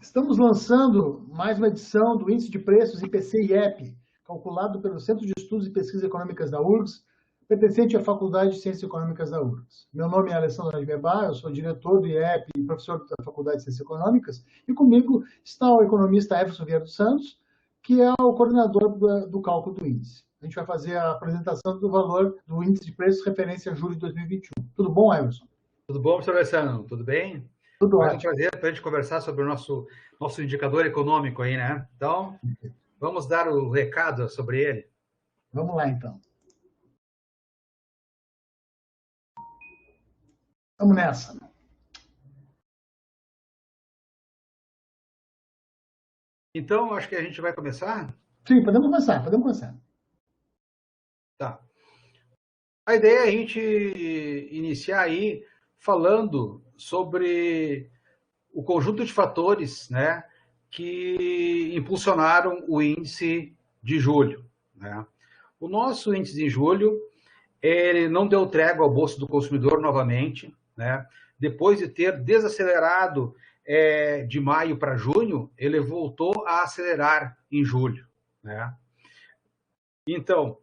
Estamos lançando mais uma edição do Índice de Preços IPC-IEP, calculado pelo Centro de Estudos e Pesquisas Econômicas da URGS, pertencente à Faculdade de Ciências Econômicas da URGS. Meu nome é Alessandro Advebar, eu sou diretor do IEP e professor da Faculdade de Ciências Econômicas, e comigo está o economista Everson Vieira dos Santos, que é o coordenador do cálculo do índice. A gente vai fazer a apresentação do valor do Índice de Preços referência a julho de 2021. Tudo bom, Everson? Tudo bom, professor Alessandro? Tudo bem? Tudo Mais ótimo. um prazer para a gente conversar sobre o nosso indicador econômico aí, né? Então, vamos dar o recado sobre ele. Vamos lá, então. Vamos nessa. Então, acho que a gente vai começar? Sim, podemos começar. Tá. A ideia é a gente iniciar aí falando sobre o conjunto de fatores, né, que impulsionaram o índice de julho, né? O nosso índice de julho, ele não deu trégua ao bolso do consumidor novamente, né? Depois de ter desacelerado de maio para junho, ele voltou a acelerar em julho, né? Então,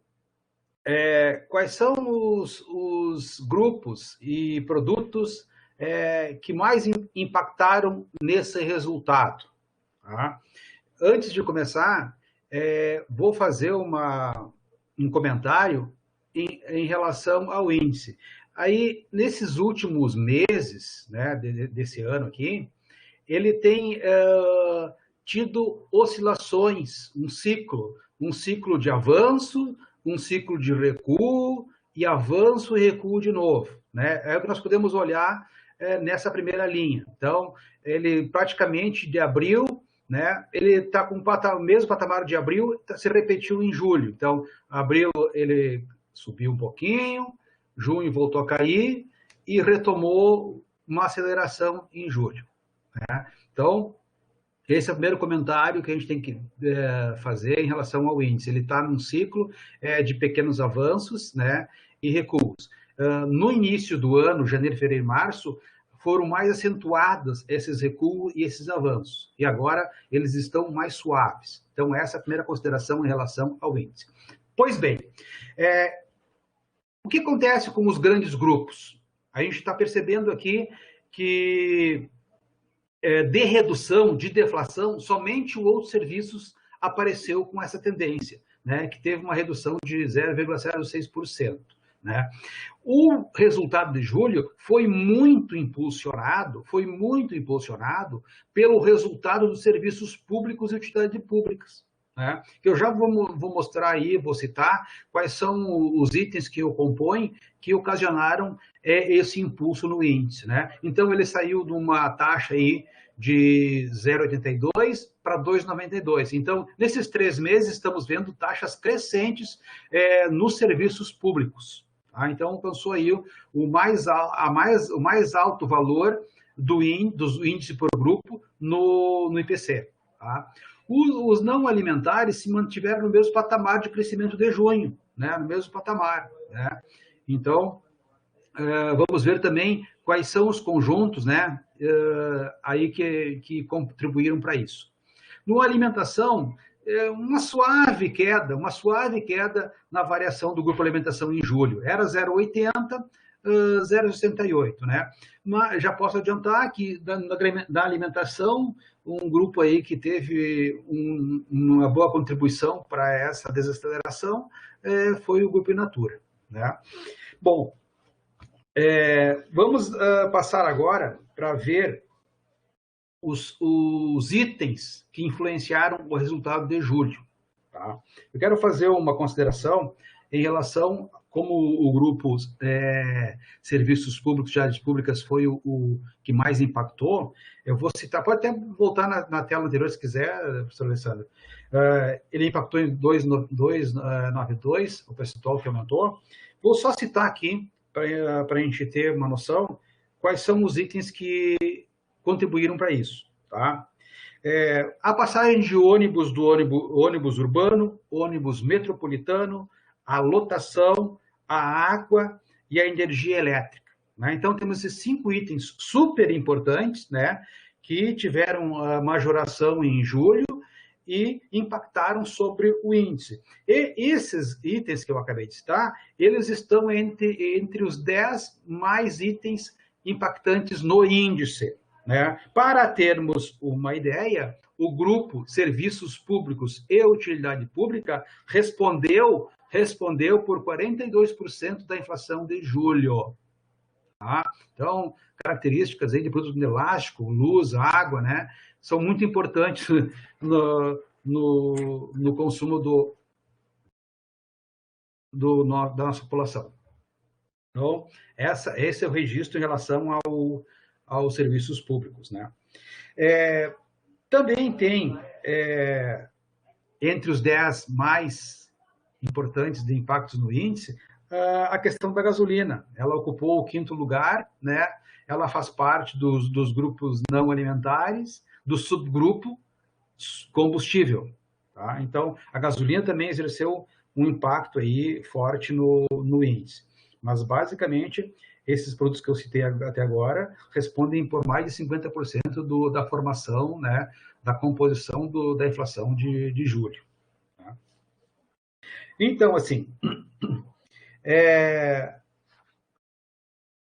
quais são os grupos e produtos que mais impactaram nesse resultado? Tá? Antes de começar, vou fazer um comentário em relação ao índice. Aí, nesses últimos meses, né, desse ano aqui, ele tem tido oscilações, um ciclo de avanço, um ciclo de recuo, e avanço e recuo de novo, né? É o que nós podemos olhar nessa primeira linha. Então, ele praticamente de abril, né, ele está com o mesmo patamar de abril, se repetiu em julho. Então, abril ele subiu um pouquinho, junho voltou a cair e retomou uma aceleração em julho, né? Então, esse é o primeiro comentário que a gente tem que fazer em relação ao índice. Ele está num ciclo de pequenos avanços, né, e recuos. No início do ano, janeiro, fevereiro e março, foram mais acentuados esses recuos e esses avanços. E agora eles estão mais suaves. Então, essa é a primeira consideração em relação ao índice. Pois bem, o que acontece com os grandes grupos? A gente está percebendo aqui que de redução, de deflação, somente o outros serviços apareceu com essa tendência, né, que teve uma redução de 0,06%. Né? O resultado de julho foi muito impulsionado pelo resultado dos serviços públicos e utilidades públicas. Né? Eu já vou mostrar aí, vou citar quais são os itens que o compõem que ocasionaram esse impulso no índice. Né? Então, ele saiu de uma taxa aí de 0,82 para 2,92. Então, nesses 3 meses, estamos vendo taxas crescentes nos serviços públicos. Tá? Então, alcançou aí o mais alto valor do índice por grupo no IPC. Tá? Os não alimentares se mantiveram no mesmo patamar de crescimento de junho, né? No mesmo patamar. Né? Então, vamos ver também quais são os conjuntos, né, aí que contribuíram para isso. No alimentação, uma suave queda na variação do grupo alimentação em julho. Era 0,80, 0,68, né? Mas já posso adiantar que da alimentação, um grupo aí que teve uma boa contribuição para essa desaceleração foi o grupo in natura, né? Bom, vamos passar agora para ver os itens que influenciaram o resultado de julho. Tá? Eu quero fazer uma consideração em relação como o grupo Serviços Públicos e Áreas Públicas foi o que mais impactou. Eu vou citar, pode até voltar na tela anterior se quiser, professor Alessandro. Ele impactou em 2,92, o percentual que aumentou. Vou só citar aqui, para a gente ter uma noção, quais são os itens que contribuíram para isso. Tá? A passagem de ônibus do ônibus urbano, ônibus metropolitano, a lotação, a água e a energia elétrica. Né? Então, temos esses 5 itens super importantes, né, que tiveram majoração em julho e impactaram sobre o índice. E esses itens que eu acabei de citar, eles estão entre os 10 mais itens impactantes no índice, né? Para termos uma ideia, o grupo Serviços Públicos e Utilidade Pública respondeu por 42% da inflação de julho. Tá? Então, características aí de produtos inelástico, luz, água, né, são muito importantes no consumo da nossa população. Então, esse é o registro em relação aos serviços públicos, né? Também tem, entre os 10 mais importantes de impactos no índice, a questão da gasolina. Ela ocupou o 5º lugar, né? Ela faz parte dos grupos não alimentares, do subgrupo combustível. Tá? Então, a gasolina também exerceu um impacto aí forte no índice. Mas, basicamente, esses produtos que eu citei até agora respondem por mais de 50% da formação, né, da composição da inflação de julho. Tá? Então, assim,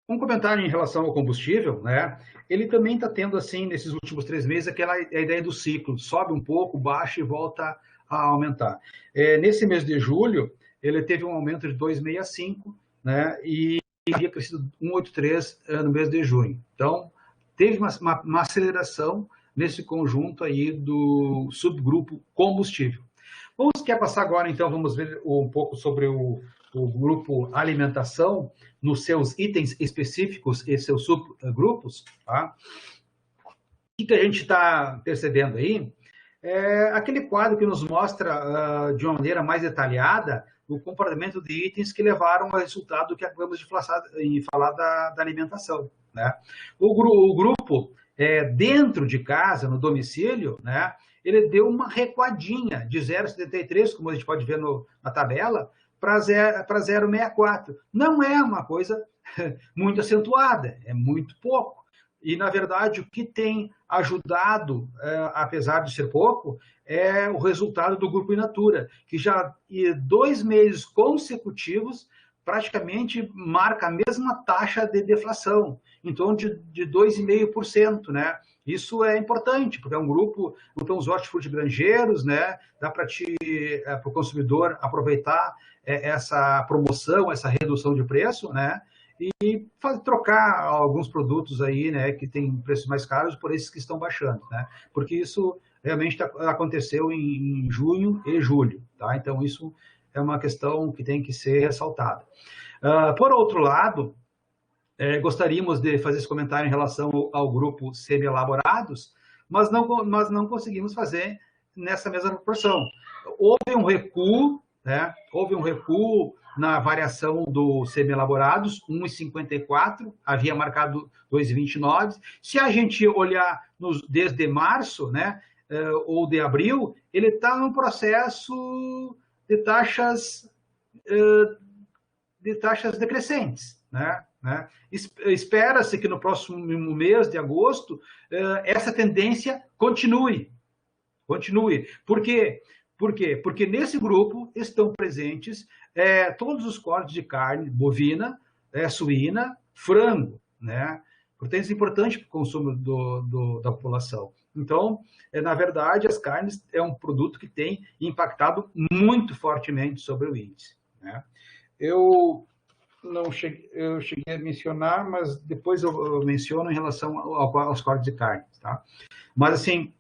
um comentário em relação ao combustível, né? Ele também está tendo, assim, nesses últimos 3 meses, aquela ideia do ciclo. Sobe um pouco, baixa e volta a aumentar. Nesse mês de julho, ele teve um aumento de 2,65, né? E havia crescido 1,83 no mês de junho. Então, teve uma aceleração nesse conjunto aí do subgrupo combustível. Quer passar agora, então, vamos ver um pouco sobre o grupo alimentação, nos seus itens específicos e seus subgrupos. Tá? O que a gente está percebendo aí? Aquele quadro que nos mostra, de uma maneira mais detalhada, o comportamento de itens que levaram ao resultado que acabamos de falar da alimentação. Né? O grupo, dentro de casa, no domicílio, né, ele deu uma recuadinha de 0,73, como a gente pode ver na tabela, para 0,64. Não é uma coisa muito acentuada, é muito pouco. E, na verdade, o que tem ajudado, apesar de ser pouco, é o resultado do Grupo Inatura, que já 2 meses consecutivos praticamente marca a mesma taxa de deflação, em torno de 2,5%, né? Isso é importante, porque é um grupo, então os hortifrutigranjeiros, né? Dá para o consumidor aproveitar essa promoção, essa redução de preço, né? E trocar alguns produtos aí, né, que têm preços mais caros por esses que estão baixando, né? Porque isso realmente aconteceu em junho e julho, tá? Então isso é uma questão que tem que ser ressaltada. Por outro lado, gostaríamos de fazer esse comentário em relação ao grupo semi-elaborados, mas não conseguimos fazer nessa mesma proporção. Houve um recuo, né? Houve um recuo na variação do semi-elaborados, 1,54, havia marcado 2,29. Se a gente olhar desde março, né, ou de abril, ele está num processo de taxas decrescentes, né? Espera-se que no próximo mês de agosto essa tendência continue. Por quê? Porque nesse grupo estão presentes todos os cortes de carne bovina, suína, frango, né? Portanto, isso é importante para o consumo da população. Então, na verdade, as carnes é um produto que tem impactado muito fortemente sobre o índice, né? Eu cheguei a mencionar, mas depois eu menciono em relação aos cortes de carne, tá? Mas, assim,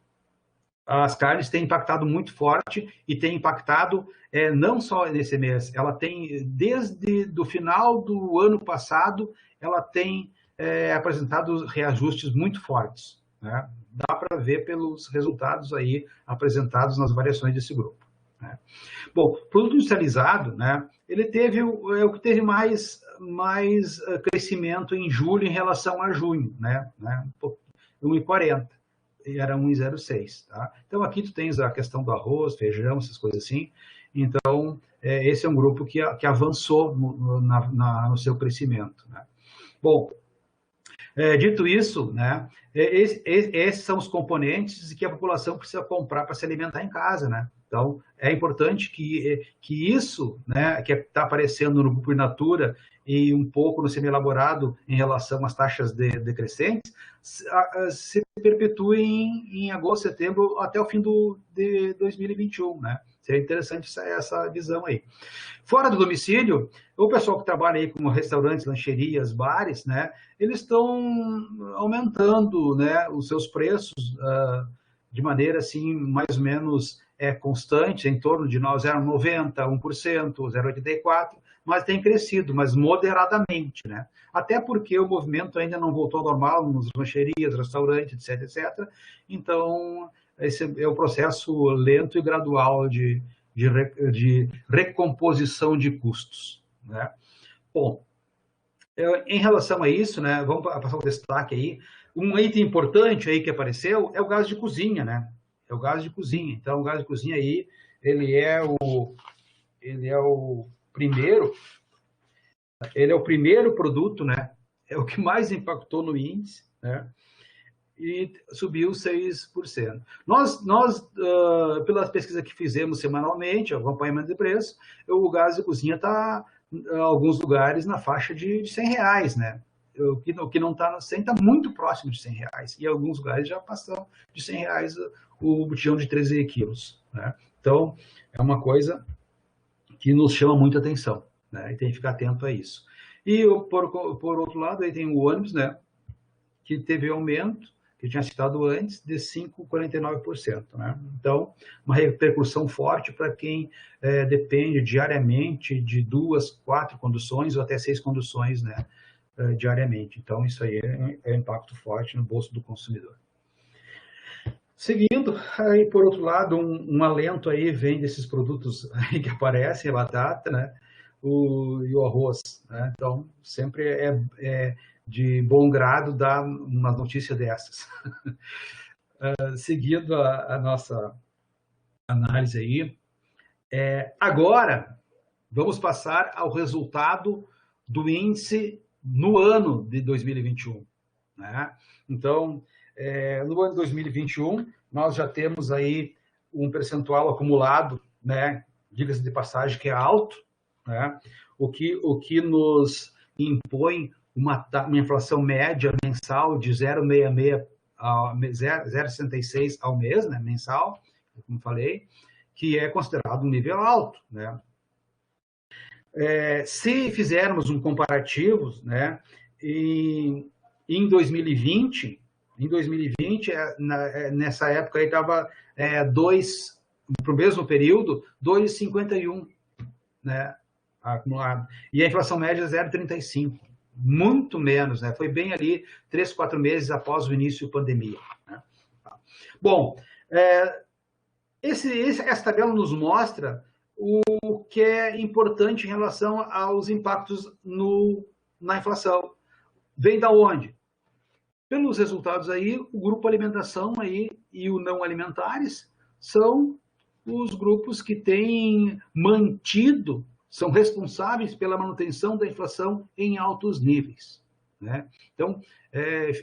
as carnes têm impactado muito forte e têm impactado não só nesse mês, ela tem, desde o final do ano passado, ela tem apresentado reajustes muito fortes, né? Dá para ver pelos resultados aí apresentados nas variações desse grupo, né? Bom, produto industrializado, né, ele teve o que teve mais crescimento em julho em relação a junho, né, 1,40. Era 1,06, tá? Então, aqui tu tens a questão do arroz, feijão, essas coisas assim. Então, esse é um grupo que avançou no seu crescimento, né? Bom, Dito isso, né, esses são os componentes que a população precisa comprar para se alimentar em casa, né? Então, é importante que isso, né, que está aparecendo no grupo in natura e um pouco no semi-elaborado em relação às taxas decrescentes, se perpetue em agosto, setembro, até o fim de 2021, né? Seria interessante essa visão aí. Fora do domicílio, o pessoal que trabalha aí com restaurantes, lancherias, bares, né, eles estão aumentando, né, os seus preços de maneira assim mais ou menos constante, em torno de 0,90%, 1%, 0,84%, mas tem crescido, mas moderadamente, né? Até porque o movimento ainda não voltou ao normal nas lancherias, restaurantes, etc, etc. Então, esse é o processo lento e gradual de recomposição de custos, né? Bom, em relação a isso, né, vamos passar um destaque aí. Um item importante aí que apareceu é o gás de cozinha, né? É o gás de cozinha. Então, o gás de cozinha aí, ele é o primeiro produto, né? É o que mais impactou no índice, né? E subiu 6%. Nós pelas pesquisas que fizemos semanalmente, acompanhamento de preço, o gás de cozinha está, em alguns lugares, na faixa de R$100, né? O que não está no 100 está muito próximo de R$100. E em alguns lugares já passou de R$100 o botijão de 13 quilos, né? Então, é uma coisa que nos chama muita atenção, né? E tem que ficar atento a isso. E, por outro lado, aí tem o ônibus, né? Que teve aumento, que eu tinha citado antes, de 5,49%. Né? Então, uma repercussão forte para quem depende diariamente de 2, 4 conduções ou até 6 conduções, né, diariamente. Então, isso aí é impacto forte no bolso do consumidor. Seguindo, aí, por outro lado, um alento aí vem desses produtos aí que aparecem, a batata, né, e o arroz. Né? Então, sempre é de bom grado dar uma notícia dessas. Seguindo a nossa análise aí, agora vamos passar ao resultado do índice no ano de 2021. Né? Então, no ano de 2021, nós já temos aí um percentual acumulado, né, diga-se de passagem, que é alto, né? O que nos impõe uma inflação média mensal de 0,66 ao mês, né, mensal, como falei, que é considerado um nível alto, né? Se fizermos um comparativo, né, em 2020, nessa época aí estava para o mesmo período, 2,51, né, acumulado. E a inflação média 0,35. Muito menos, né? Foi bem ali 3, 4 meses após o início da pandemia. Né? Bom, essa tabela nos mostra o que é importante em relação aos impactos na inflação. Vem da onde? Pelos resultados aí, o grupo alimentação aí e o não alimentares são os grupos que têm mantido, são responsáveis pela manutenção da inflação em altos níveis. Né? Então,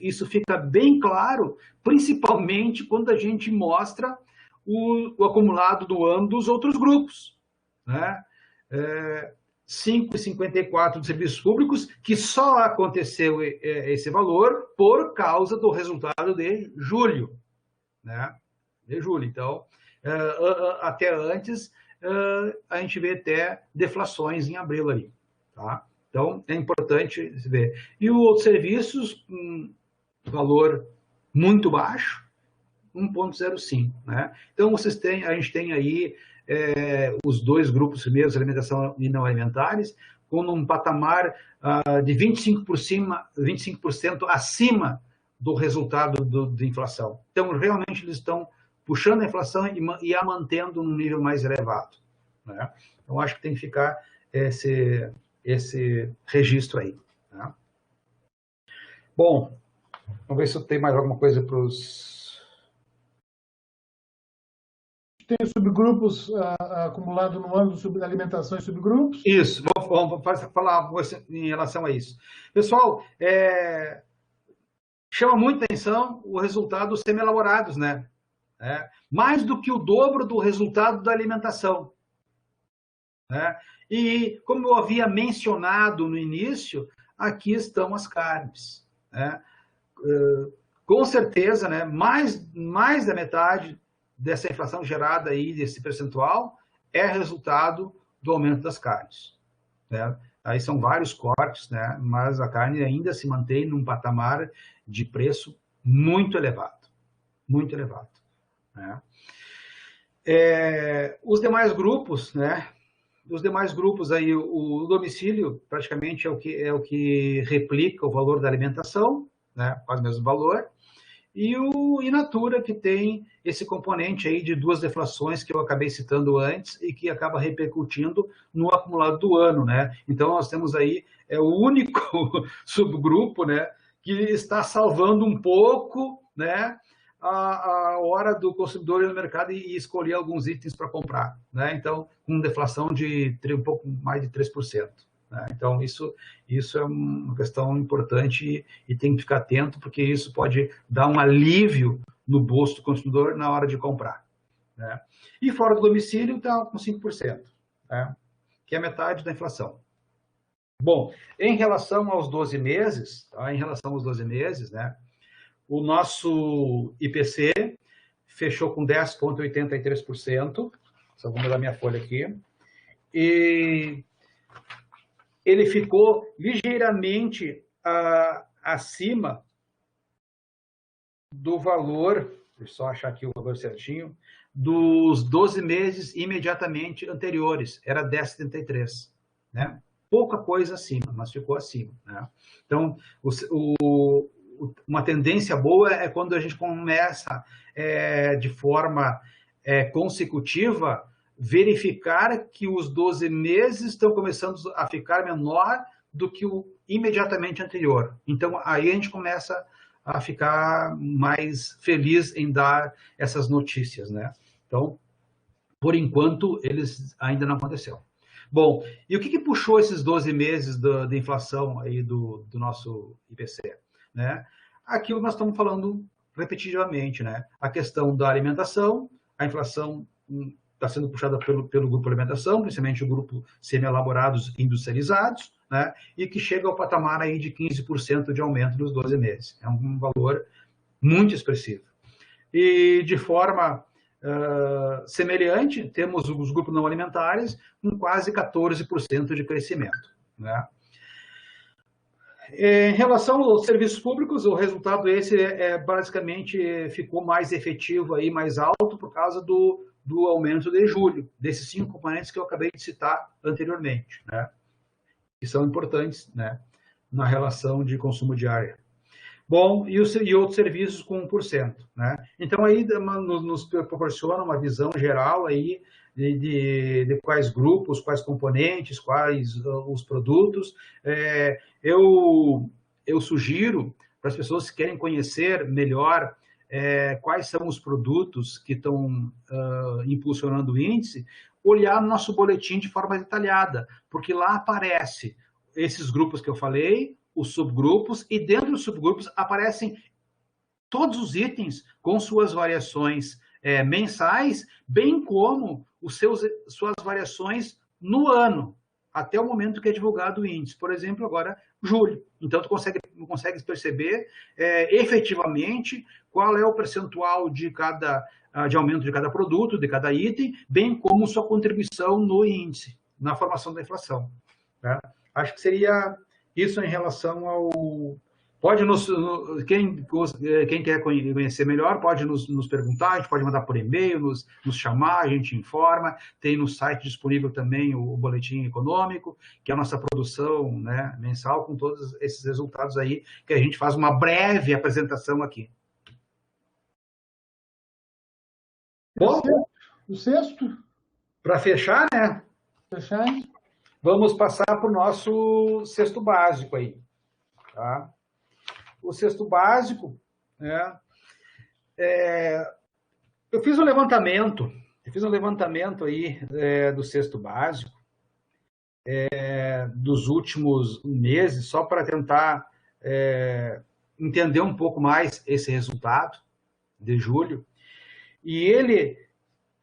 isso fica bem claro, principalmente quando a gente mostra o acumulado do ano dos outros grupos. Né? 5,54 de serviços públicos, que só aconteceu esse valor por causa do resultado de julho. Né? De julho. Então, até antes, a gente vê até deflações em abril ali. Tá? Então, é importante ver. E os outros serviços, valor muito baixo, 1,05. Né? Então, a gente tem aí os dois grupos primeiros, alimentação e não alimentares, com um patamar de 25% acima do resultado da inflação. Então, realmente, eles estão puxando a inflação e a mantendo num nível mais elevado. Né? Então, acho que tem que ficar esse registro aí. Né? Bom, vamos ver se eu tenho mais alguma coisa para os... Tem subgrupos acumulados no ano sobre alimentação e subgrupos? Isso, vamos falar em relação a isso. Pessoal, chama muita atenção o resultado dos semi-elaborados, né? Mais do que o dobro do resultado da alimentação. Né? E, como eu havia mencionado no início, aqui estão as carnes. Né? Com certeza, né, mais da metade dessa inflação gerada aí, desse percentual, é resultado do aumento das carnes. Né? Aí são vários cortes, né, mas a carne ainda se mantém num patamar de preço muito elevado. Muito elevado. Né? Os demais grupos, né? Os demais grupos aí, o domicílio praticamente é o que replica o valor da alimentação, né? Faz o mesmo valor. E o in natura, que tem esse componente aí de duas deflações que eu acabei citando antes e que acaba repercutindo no acumulado do ano, né? Então nós temos aí o único subgrupo, né, que está salvando um pouco, né, a hora do consumidor ir no mercado e escolher alguns itens para comprar, né? Então, com deflação de um pouco mais de 3%. Né? Então, isso é uma questão importante e tem que ficar atento, porque isso pode dar um alívio no bolso do consumidor na hora de comprar. Né? E fora do domicílio, está com 5%, né? Que é metade da inflação. Bom, em relação aos 12 meses, tá? Né? O nosso IPC fechou com 10,83%, só vou mudar minha folha aqui, e ele ficou ligeiramente acima do valor, deixa eu só achar aqui o valor certinho, dos 12 meses imediatamente anteriores, era 10,73, né? Pouca coisa acima, mas ficou acima. Né? Então, uma tendência boa é quando a gente começa de forma consecutiva verificar que os 12 meses estão começando a ficar menor do que o imediatamente anterior. Então, aí a gente começa a ficar mais feliz em dar essas notícias, né? Então, por enquanto, eles ainda não aconteceu. Bom, e o que puxou esses 12 meses da inflação aí do nosso IPC? Né? Aquilo que nós estamos falando repetitivamente, né? A questão da alimentação, a inflação está sendo puxada pelo grupo alimentação, principalmente o grupo semi-elaborados industrializados, né? E que chega ao patamar aí de 15% de aumento nos 12 meses. É um valor muito expressivo. E de forma semelhante, temos os grupos não alimentares com quase 14% de crescimento. Né? Em relação aos serviços públicos, o resultado esse basicamente ficou mais efetivo, aí, mais alto, por causa do aumento de julho, desses 5 componentes que eu acabei de citar anteriormente, né? Que são importantes, né, na relação de consumo diário. Bom, e outros serviços com 1%. Né? Então, aí nos proporciona uma visão geral aí de quais grupos, quais componentes, quais os produtos. Eu sugiro para as pessoas que querem conhecer melhor quais são os produtos que estão impulsionando o índice, olhar no nosso boletim de forma detalhada, porque lá aparece esses grupos que eu falei, os subgrupos, e dentro dos subgrupos aparecem todos os itens com suas variações mensais, bem como suas variações no ano, até o momento que é divulgado o índice. Por exemplo, agora, julho. Então, tu consegue perceber efetivamente qual é o percentual de aumento de cada produto, de cada item, bem como sua contribuição no índice, na formação da inflação. Tá? Acho que seria isso em relação ao... Quem quer conhecer melhor, pode nos perguntar, a gente pode mandar por e-mail, nos chamar, a gente informa. Tem no site disponível também o boletim econômico, que é a nossa produção, né, mensal, com todos esses resultados aí, que a gente faz uma breve apresentação aqui. Bom, o sexto. Para fechar, né? Fechar. Vamos passar para o nosso cesto básico aí. Tá? O cesto básico, né? Eu fiz um levantamento aí do cesto básico dos últimos meses, só para tentar entender um pouco mais esse resultado de julho, e ele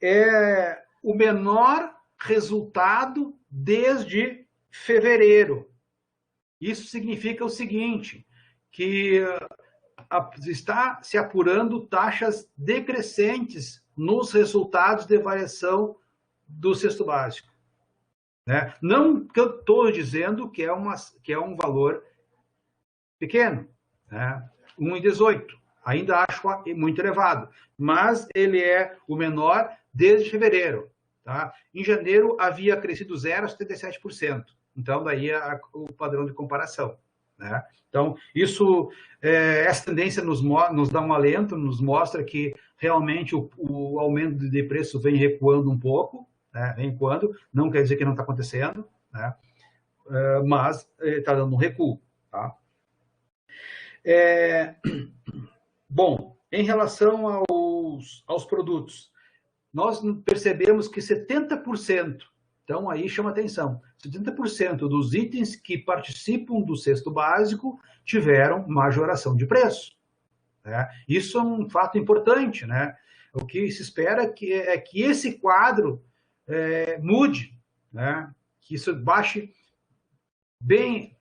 é o menor resultado desde fevereiro. Isso significa o seguinte, que está se apurando taxas decrescentes nos resultados de variação do cesto básico. Né? Não que eu estou dizendo que é um valor pequeno, né? 1,18. Ainda acho muito elevado, mas ele é o menor desde fevereiro. Tá? Em janeiro havia crescido 0,77%. Então, daí o padrão de comparação. Né? Então, essa tendência nos dá um alento, nos mostra que realmente o aumento de preço vem recuando um pouco, né? Vem recuando, não quer dizer que não está acontecendo, né? Mas está dando um recuo. Tá? Bom, em relação aos produtos, nós percebemos que 70%, então aí chama atenção, 70% dos itens que participam do cesto básico tiveram majoração de preço. Né? Isso é um fato importante, né? O que se espera é que esse quadro mude, né? Que isso baixe bem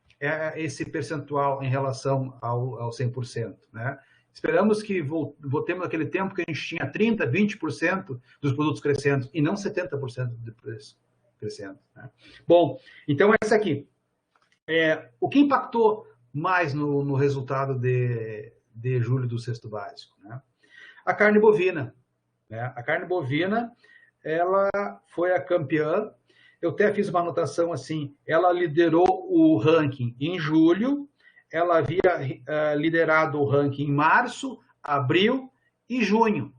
esse percentual em relação ao 100%. Né? Esperamos que voltemos àquele tempo que a gente tinha 30%, 20% dos produtos crescendo e não 70% de preço crescendo. Né? Bom, então essa aqui. O que impactou mais no resultado de julho do cesto básico? Né? A carne bovina. Né? A carne bovina, ela foi a campeã. Eu até fiz uma anotação assim, ela liderou o ranking em julho, ela havia liderado o ranking em março, abril e junho.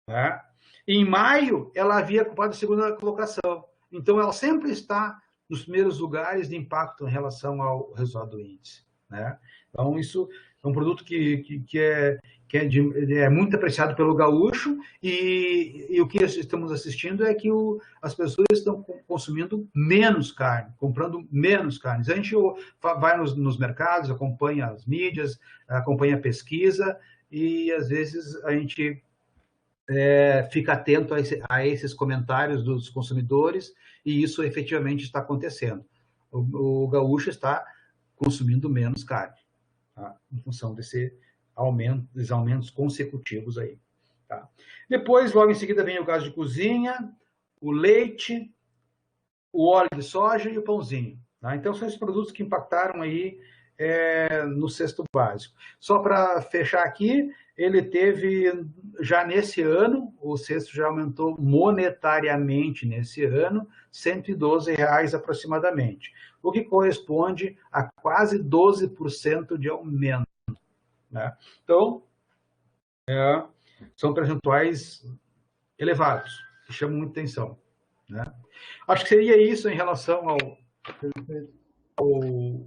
Né? Em maio, ela havia ocupado a segunda colocação. Então, ela sempre está nos primeiros lugares de impacto em relação ao resultado do índice. Né? Então, isso é um produto que é muito apreciado pelo gaúcho e o que estamos assistindo é que as pessoas estão consumindo menos carne, comprando menos carne. A gente vai nos mercados, acompanha as mídias, acompanha a pesquisa e, às vezes, a gente fica atento a esses comentários dos consumidores e isso efetivamente está acontecendo. O gaúcho está consumindo menos carne, tá? Em função desses aumentos consecutivos aí. Tá? Depois, logo em seguida, vem o gás de cozinha, o leite, o óleo de soja e o pãozinho. Tá? Então, são esses produtos que impactaram aí no cesto básico. Só para fechar aqui, ele teve, já nesse ano, o cesto já aumentou monetariamente nesse ano, R$ 112 aproximadamente, o que corresponde a quase 12% de aumento. Né? Então, são percentuais elevados, que chamam muita atenção. Né? Acho que seria isso em relação ao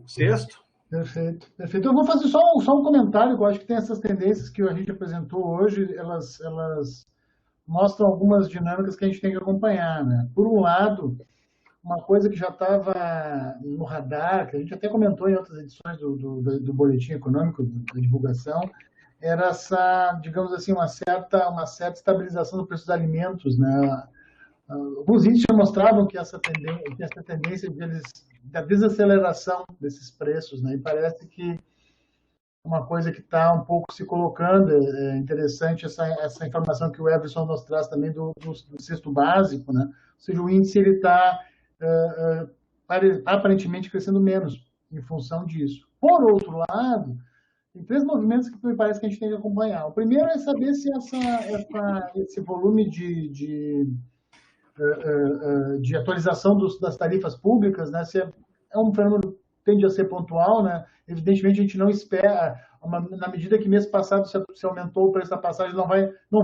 cesto. Perfeito, perfeito. Eu vou fazer só um comentário, que eu acho que tem essas tendências que a gente apresentou hoje, elas mostram algumas dinâmicas que a gente tem que acompanhar. Né? Por um lado, uma coisa que já estava no radar, que a gente até comentou em outras edições do Boletim Econômico, da divulgação, era essa, digamos assim, uma certa estabilização do preço dos alimentos. Né? Alguns índices já mostravam que essa tendência da desaceleração desses preços, né? E parece que uma coisa que está um pouco se colocando, é interessante essa informação que o Everson nos traz também do cesto básico, né? Ou seja, o índice está aparentemente crescendo menos em função disso. Por outro lado, tem três movimentos que me parece que a gente tem que acompanhar. O primeiro é saber se esse volume de atualização das tarifas públicas, né, se é um fenômeno que tende a ser pontual, né? Evidentemente a gente não espera, na medida que mês passado se aumentou o preço da passagem, não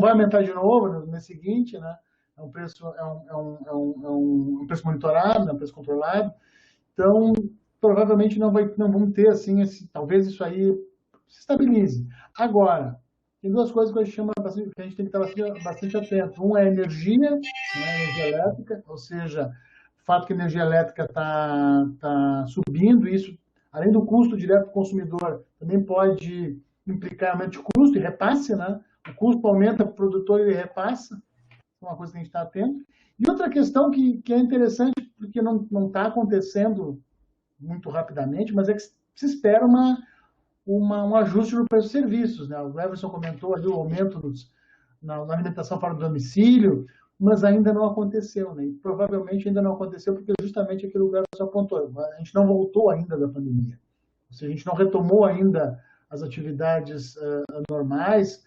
vai aumentar de novo no mês seguinte, né? É um preço monitorado, é um preço controlado, então provavelmente não vamos ter assim, talvez isso aí se estabilize. Agora, tem duas coisas que a gente tem que estar bastante atento. Um é a energia, né, energia elétrica, ou seja, o fato que a energia elétrica está subindo, isso além do custo direto do consumidor, também pode implicar aumento de custo e repasse, né? O custo aumenta para o produtor e ele repassa, é uma coisa que a gente está atento. E outra questão que é interessante, porque não está acontecendo muito rapidamente, mas é que se espera um ajuste no preço dos serviços, né? O Everson comentou ali o aumento na alimentação fora do domicílio, mas ainda não aconteceu, né? E provavelmente ainda não aconteceu porque justamente aquilo que o Everson apontou, a gente não voltou ainda da pandemia. Ou seja, a gente não retomou ainda as atividades normais,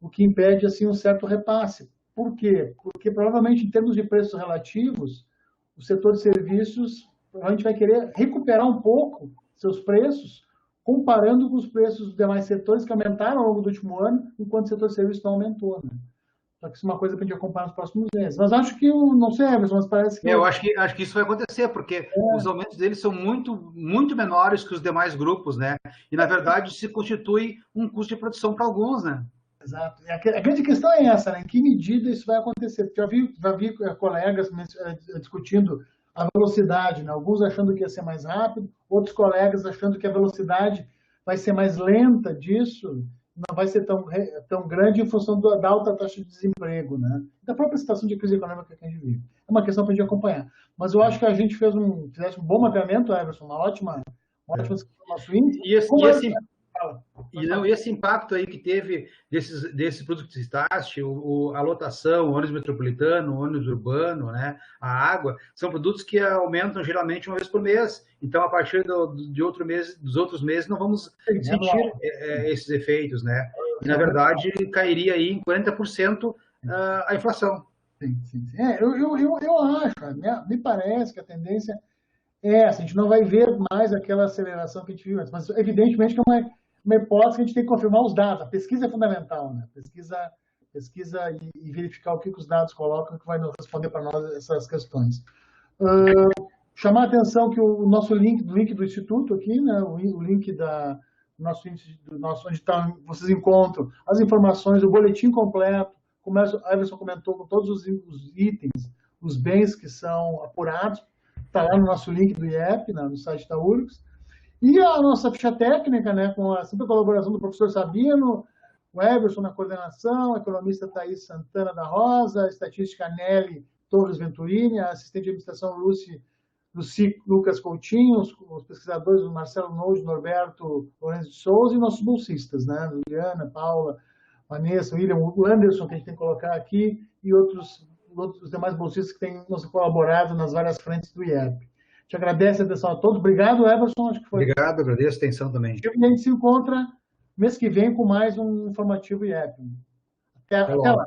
o que impede assim um certo repasse. Por quê? Porque provavelmente em termos de preços relativos, o setor de serviços provavelmente vai querer recuperar um pouco seus preços, comparando com os preços dos demais setores que aumentaram ao longo do último ano, enquanto o setor de serviços não aumentou, né? Só que isso é uma coisa para a gente acompanhar nos próximos meses. Mas acho que, não sei, Everson, mas parece que... Eu acho que isso vai acontecer, porque os aumentos deles são muito, muito menores que os demais grupos, né? E, na verdade, se constitui um custo de produção para alguns, né? Exato. E a grande questão é essa, né? Em que medida isso vai acontecer? Já vi colegas discutindo a velocidade, né? Alguns achando que ia ser mais rápido, outros colegas achando que a velocidade vai ser mais lenta disso, não vai ser tão grande em função da alta taxa de desemprego, né? Da própria situação de crise econômica que a gente vive. É uma questão para a gente acompanhar. Mas eu acho que a gente fizesse um bom mapeamento, Everson, uma ótima descrição do nosso índice. E esse impacto aí que teve desses produtos que você citaste, a lotação, o ônibus metropolitano, o ônibus urbano, né, a água, são produtos que aumentam geralmente uma vez por mês. Então, a partir dos outros meses, não vamos sentir esses efeitos, né? E, na verdade, cairia aí em 40% a inflação. Sim. Eu acho, né? Me parece que a tendência é essa. A gente não vai ver mais aquela aceleração que a gente viu antes, mas evidentemente que é uma hipótese que a gente tem que confirmar os dados. A pesquisa é fundamental, né? Pesquisa e verificar o que os dados colocam, que vai nos responder para nós essas questões. Chamar a atenção que o nosso link do Instituto aqui, né? O link do nosso índice, onde vocês encontram as informações, o boletim completo, como a Everson comentou, com todos os itens, os bens que são apurados, está lá no nosso link do IEP, no site da URGS. E a nossa ficha técnica, né, com a sempre colaboração do professor Sabino, o Everson na coordenação, a economista Thaís Santana da Rosa, a estatística Nelly Torres Venturini, a assistente de administração Luci Lucas Coutinho, os pesquisadores Marcelo Noide, Norberto Lourenço de Souza e nossos bolsistas, né, Juliana, Paula, Vanessa, William, o Anderson, que a gente tem que colocar aqui, e os demais bolsistas que têm nos colaborado nas várias frentes do IEP. Te agradeço a atenção a todos. Obrigado, Everson. Acho que foi. Obrigado, agradeço a atenção também. E a gente se encontra mês que vem com mais um informativo IEP. Até lá.